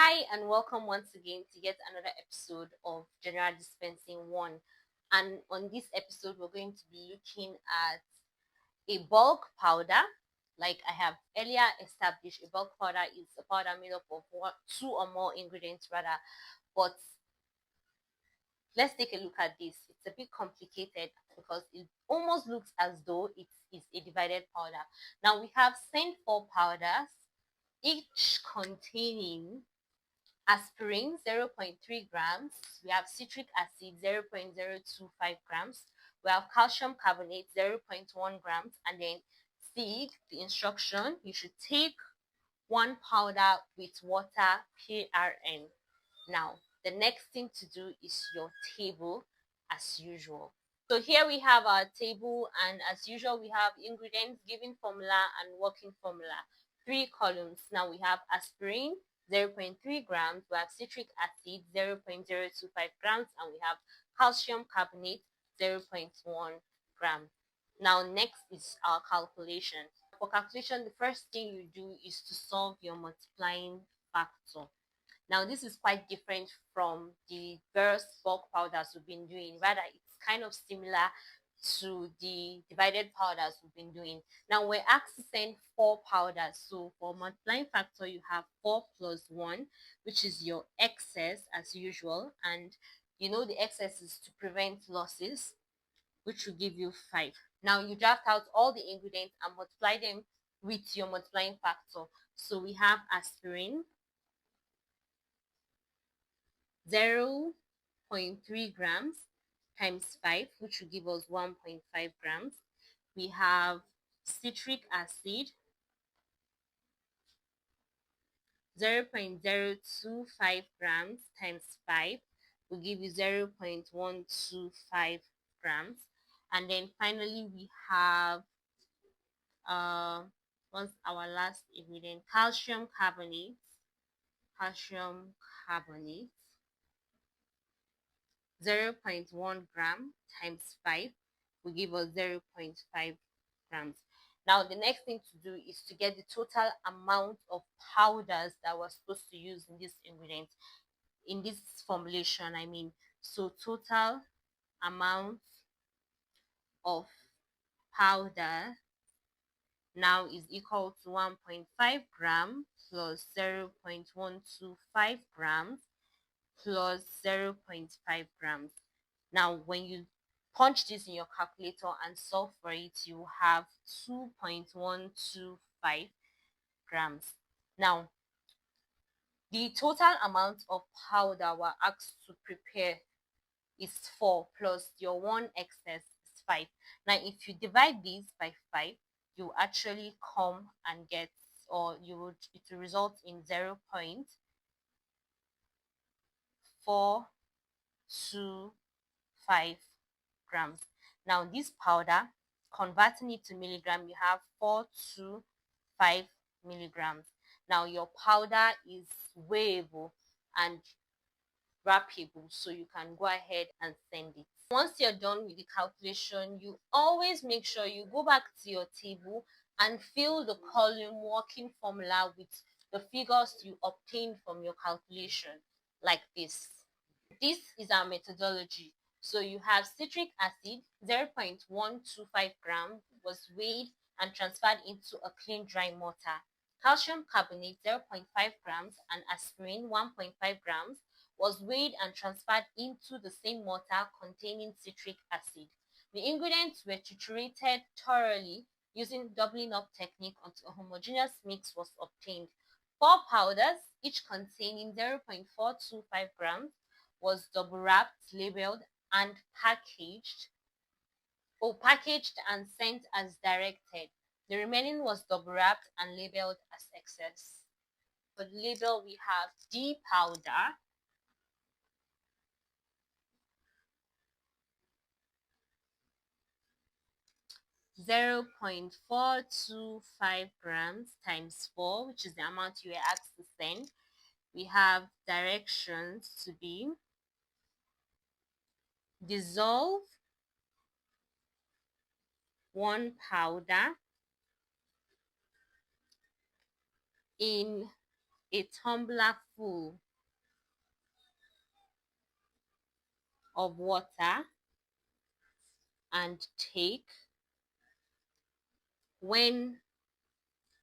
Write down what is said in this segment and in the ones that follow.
Hi, and welcome once again to yet another episode of General Dispensing 1. And on this episode, we're going to be looking at a bulk powder. Like I have earlier established, a bulk powder is a powder made up of two or more ingredients, rather. But let's take a look at this. It's a bit complicated because it almost looks as though it is a divided powder. Now we have scent 4 powders, each containing aspirin 0.3 grams, we have citric acid 0.025 grams, we have calcium carbonate 0.1 grams, and then see the instruction. You should take one powder with water, PRN. Now the next thing to do is your table as usual. So here we have our table, and as usual we have ingredients, given formula and working formula. 3 columns. Now we have aspirin 0.3 grams, we have citric acid 0.025 grams, and we have calcium carbonate 0.1 gram. Now next is our calculation. For calculation, the first thing you do is to solve your multiplying factor. Now this is quite different from the various bulk powders we've been doing. Rather, it's kind of similar to the divided powders we've been doing. Now we're asked to send 4 powders. So for multiplying factor, you have 4 plus 1, which is your excess as usual. And you know the excess is to prevent losses, which will give you 5. Now you draft out all the ingredients and multiply them with your multiplying factor. So we have aspirin 0.3 grams times 5, which will give us 1.5 grams. We have citric acid 0.025 grams times 5 will give you 0.125 grams. And then finally we have what's our last ingredient? Calcium carbonate. Calcium carbonate 0.1 gram times 5 will give us 0.5 grams. Now the next thing to do is to get the total amount of powders that we're supposed to use in this ingredient, in this formulation, I mean. So total amount of powder now is equal to 1.5 gram plus 0.125 grams plus 0.5 grams. Now, when you punch this in your calculator and solve for it, you have 2.125 grams. Now, the total amount of powder we're asked to prepare is 4 plus your 1 excess is 5. Now, if you divide this by 5, you actually come and get, or you would, it will result in 0.425 grams. Now this powder, converting it to milligram, you have 425 milligrams. Now your powder is weighable and wrappable, so you can go ahead and send it. Once you're done with the calculation, you always make sure you go back to your table and fill the column working formula with the figures you obtained from your calculation, like this. This is our methodology. So you have citric acid 0.125 gram was weighed and transferred into a clean dry mortar. Calcium carbonate 0.5 grams and aspirin 1.5 grams was weighed and transferred into the same mortar containing citric acid. The ingredients were triturated thoroughly using doubling up technique until a homogeneous mix was obtained. 4 powders, each containing 0.425 grams, was double wrapped, labeled, and packaged and sent as directed. The remaining was double wrapped and labeled as excess. For the label, we have D powder, 0.425 grams times 4, which is the amount you were asked to send. We have directions to be dissolve 1 powder in a tumbler full of water and take when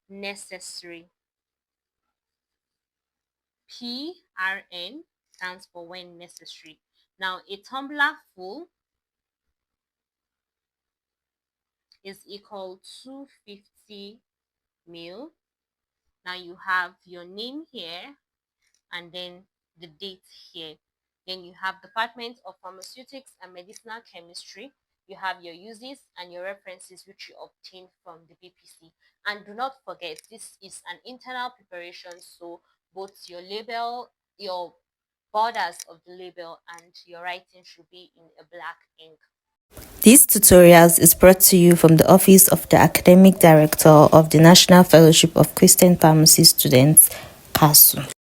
necessary. PRN stands for when necessary. Now, a tumbler full is equal to 250 ml. Now, you have your name here and then the date here. Then you have Department of Pharmaceutics and Medicinal Chemistry. You have your uses and your references which you obtained from the BPC. And do not forget, this is an internal preparation, so both your label, your borders of the label and your writing should be in a black ink. These tutorials is brought to you from the Office of the Academic Director of the National Fellowship of Christian Pharmacy Students, CASU.